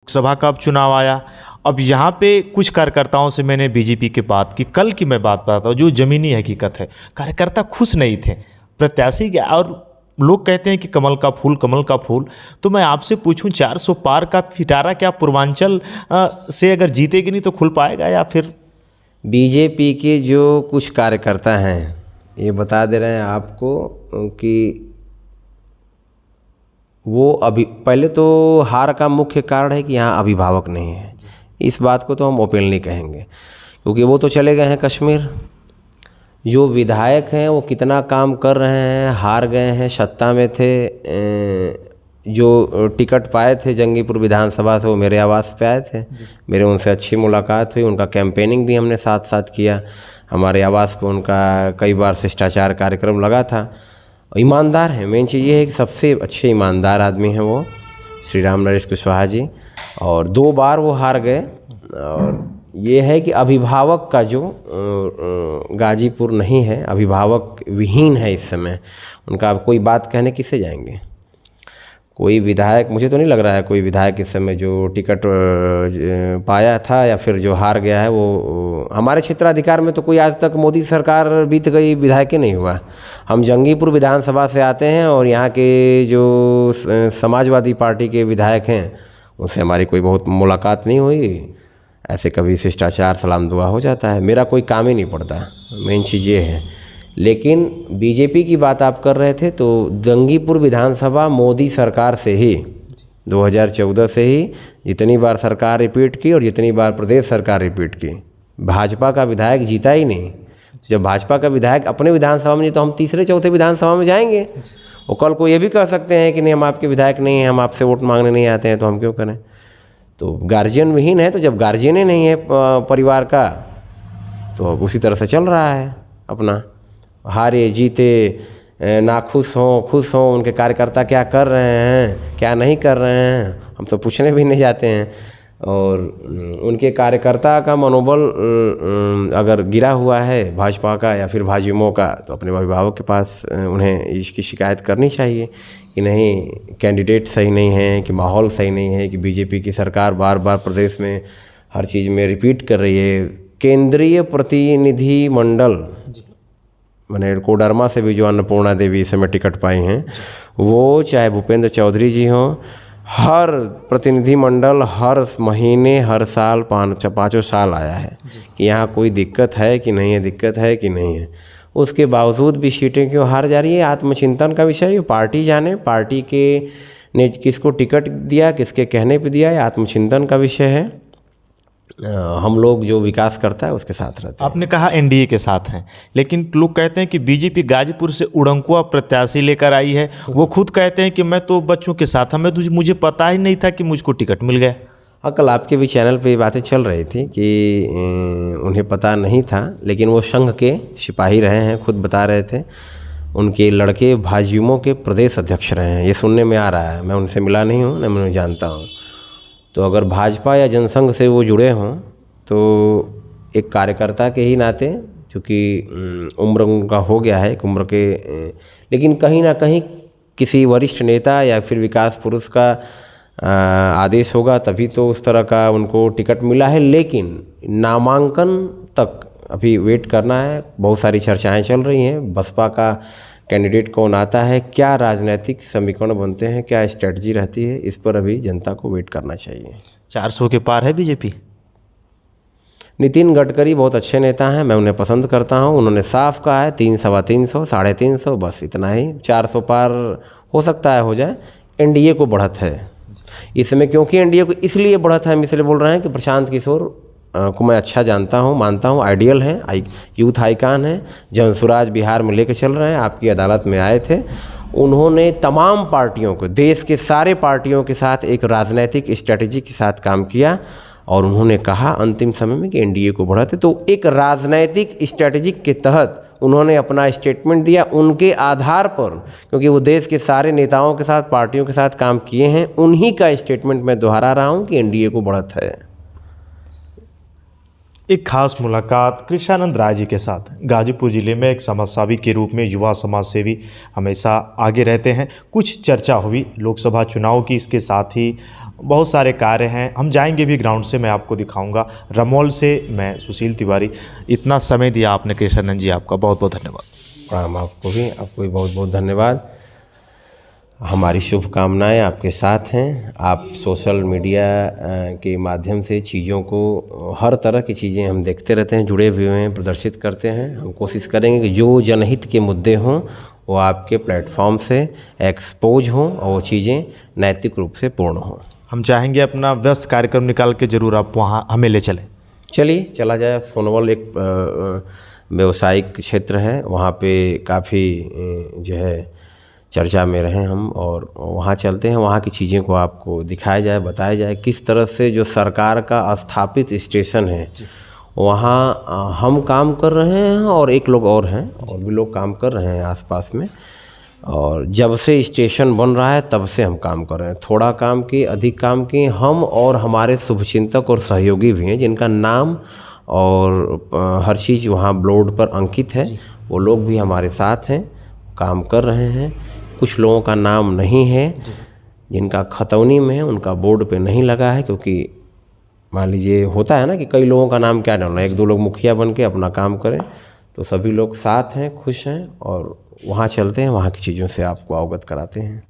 सभा का अब चुनाव आया। अब यहाँ पे कुछ कार्यकर्ताओं से मैंने बीजेपी की बात की, कल की मैं बात बताता हूँ जो ज़मीनी हकीकत है। कार्यकर्ता खुश नहीं थे, प्रत्याशी क्या, और लोग कहते हैं कि कमल का फूल, कमल का फूल। तो मैं आपसे पूछूं 400 पार का पिटारा क्या पूर्वांचल से अगर जीतेगी नहीं तो खुल पाएगा, या फिर बीजेपी के जो कुछ कार्यकर्ता हैं ये बता दे रहे हैं आपको कि वो अभी पहले तो हार का मुख्य कारण है कि यहाँ अभिभावक नहीं है। इस बात को तो हम ओपनली कहेंगे, क्योंकि वो तो चले गए हैं कश्मीर। जो विधायक हैं वो कितना काम कर रहे हैं, हार गए हैं, सत्ता में थे, जो टिकट पाए थे जंगीपुर विधानसभा से वो मेरे आवास पे आए थे, मेरे उनसे अच्छी मुलाकात हुई, उनका कैंपेनिंग भी हमने साथ साथ किया। हमारे आवास पे उनका कई बार शिष्टाचार कार्यक्रम लगा था। ईमानदार हैं, मेन चीज़ ये है कि सबसे अच्छे ईमानदार आदमी हैं वो श्री राम नरेश कुशवाहा जी, और 2 बार वो हार गए। और ये है कि अभिभावक का जो गाजीपुर नहीं है, अभिभावक विहीन है इस समय। उनका अब कोई बात कहने किससे जाएंगे? कोई विधायक, मुझे तो नहीं लग रहा है कोई विधायक इस समय जो टिकट पाया था या फिर जो हार गया है वो हमारे क्षेत्राधिकार में तो कोई आज तक मोदी सरकार बीत गई विधायक ही नहीं हुआ। हम जंगीपुर विधानसभा से आते हैं और यहाँ के जो समाजवादी पार्टी के विधायक हैं उनसे हमारी कोई बहुत मुलाकात नहीं हुई। ऐसे कभी शिष्टाचार सलाम दुआ हो जाता है, मेरा कोई काम ही नहीं पड़ता, मेन चीज़ ये है। लेकिन बीजेपी की बात आप कर रहे थे तो जंगीपुर विधानसभा मोदी सरकार से ही 2014 से ही जितनी बार सरकार रिपीट की और जितनी बार प्रदेश सरकार रिपीट की, भाजपा का विधायक जीता ही नहीं। जब भाजपा का विधायक अपने विधानसभा में नहीं तो हम तीसरे चौथे विधानसभा में जाएंगे। वो कल को ये भी कह सकते हैं कि नहीं हम आपके विधायक नहीं हैं, हम आपसे वोट मांगने नहीं आते हैं, तो हम क्यों करें? तो गार्जियन विहीन है, तो जब गार्जियन ही नहीं है परिवार का तो उसी तरह से चल रहा है अपना। हारे जीते नाखुश हों खुश हों, उनके कार्यकर्ता क्या कर रहे हैं क्या नहीं कर रहे हैं हम तो पूछने भी नहीं जाते हैं। और उनके कार्यकर्ता का मनोबल अगर गिरा हुआ है भाजपा का या फिर भाजयुमों का, तो अपने अभिभावक के पास उन्हें इसकी शिकायत करनी चाहिए कि नहीं कैंडिडेट सही नहीं है, कि माहौल सही नहीं है, कि बीजेपी की सरकार बार बार प्रदेश में हर चीज़ में रिपीट कर रही है। केंद्रीय प्रतिनिधि मंडल मैंने कोडरमा से भी जो अन्नपूर्णा देवी इस समय टिकट पाई हैं, वो चाहे भूपेंद्र चौधरी जी हों, हर प्रतिनिधि मंडल हर महीने हर साल 5 साल आया है कि यहाँ कोई दिक्कत है कि नहीं है, दिक्कत है कि नहीं है। उसके बावजूद भी सीटें क्यों हार जा रही है, आत्मचिंतन का विषय है। पार्टी जाने पार्टी के ने किसको टिकट दिया, किसके कहने पे दिया, ये आत्मचिंतन का विषय है। हम लोग जो विकास करता है उसके साथ रहते हैं। आपने कहा एनडीए के साथ हैं, लेकिन लोग कहते हैं कि बीजेपी गाजीपुर से उड़नकुआ प्रत्याशी लेकर आई है। वो खुद कहते हैं कि मैं तो बच्चों के साथ था, मुझे पता ही नहीं था कि मुझको टिकट मिल गया। हाँ, कल आपके भी चैनल पे ये बातें चल रही थी कि उन्हें पता नहीं था, लेकिन वो संघ के सिपाही रहे हैं, खुद बता रहे थे। उनके लड़के भाजयुमों के प्रदेश अध्यक्ष रहे हैं, ये सुनने में आ रहा है। मैं उनसे मिला नहीं हूँ, न मैं उन्हें जानता हूँ। तो अगर भाजपा या जनसंघ से वो जुड़े हों तो एक कार्यकर्ता के ही नाते, क्योंकि उम्र उनका हो गया है एक उम्र के, लेकिन कहीं ना कहीं किसी वरिष्ठ नेता या फिर विकास पुरुष का आदेश होगा तभी तो उस तरह का उनको टिकट मिला है। लेकिन नामांकन तक अभी वेट करना है। बहुत सारी चर्चाएं चल रही हैं, बसपा का कैंडिडेट कौन आता है, क्या राजनीतिक समीकरण बनते हैं, क्या स्ट्रेटजी रहती है, इस पर अभी जनता को वेट करना चाहिए। 400 के पार है बीजेपी। नितिन गडकरी बहुत अच्छे नेता हैं, मैं उन्हें पसंद करता हूं। उन्होंने साफ कहा है 300, 350, 350, बस इतना ही। 400 पार हो सकता है हो जाए। एनडीए को बढ़त है इस समय, क्योंकि एनडीए को इसलिए बढ़त है, हम इसलिए बोल रहे हैं कि प्रशांत किशोर को मैं अच्छा जानता हूं, मानता हूं, आइडियल हैं, यूथ आइकान हैं। जनसुराज बिहार में लेकर चल रहे हैं, आपकी अदालत में आए थे। उन्होंने तमाम पार्टियों को, देश के सारे पार्टियों के साथ एक राजनीतिक स्ट्रेटजी के साथ काम किया और उन्होंने कहा अंतिम समय में कि एनडीए को बढ़ाते। तो एक राजनीतिक स्ट्रेटजी के तहत उन्होंने अपना स्टेटमेंट दिया उनके आधार पर, क्योंकि वो देश के सारे नेताओं के साथ पार्टियों के साथ काम किए हैं। उन्हीं का स्टेटमेंट मैं दोहरा रहा हूँ कि एनडीए को बढ़त है। एक खास मुलाकात कृष्णानंद राय जी के साथ। गाजीपुर जिले में एक समाजसेवी के रूप में युवा समाज सेवी हमेशा आगे रहते हैं। कुछ चर्चा हुई लोकसभा चुनाव की, इसके साथ ही बहुत सारे कार्य हैं, हम जाएंगे भी ग्राउंड से, मैं आपको दिखाऊंगा। रमोल से मैं सुशील तिवारी, इतना समय दिया आपने केशव जी, आपका बहुत बहुत धन्यवाद। प्रणाम आपको भी बहुत बहुत धन्यवाद। हमारी शुभकामनाएं आपके साथ हैं। आप सोशल मीडिया के माध्यम से चीज़ों को, हर तरह की चीज़ें हम देखते रहते हैं, जुड़े हुए हैं, प्रदर्शित करते हैं। हम कोशिश करेंगे कि जो जनहित के मुद्दे हों वो आपके प्लेटफॉर्म से एक्सपोज हों और वो चीज़ें नैतिक रूप से पूर्ण हों। हम चाहेंगे अपना व्यस्त कार्यक्रम निकाल के ज़रूर आप वहाँ हमें ले चलें। चलिए चला जाए। सोनोवाल एक व्यवसायिक क्षेत्र है, वहाँ पे काफ़ी जो है चर्चा में रहे हम, और वहाँ चलते हैं। वहाँ की चीज़ें को आपको दिखाया जाए, बताया जाए किस तरह से जो सरकार का स्थापित स्टेशन है वहाँ हम काम कर रहे हैं, और एक लोग और हैं, और भी लोग काम कर रहे हैं आसपास में। और जब से स्टेशन बन रहा है तब से हम काम कर रहे हैं। थोड़ा काम किए, अधिक काम किए हम, और हमारे शुभचिंतक और सहयोगी भी हैं जिनका नाम और हर चीज़ वहाँ बोर्ड पर अंकित है। वो लोग भी हमारे साथ हैं, काम कर रहे हैं। कुछ लोगों का नाम नहीं है, जिनका खतौनी में है, उनका बोर्ड पे नहीं लगा है, क्योंकि मान लीजिए होता है ना कि कई लोगों का नाम क्या डालना, एक दो लोग मुखिया बन के अपना काम करें। तो सभी लोग साथ हैं, खुश हैं, और वहाँ चलते हैं, वहाँ की चीज़ों से आपको अवगत कराते हैं।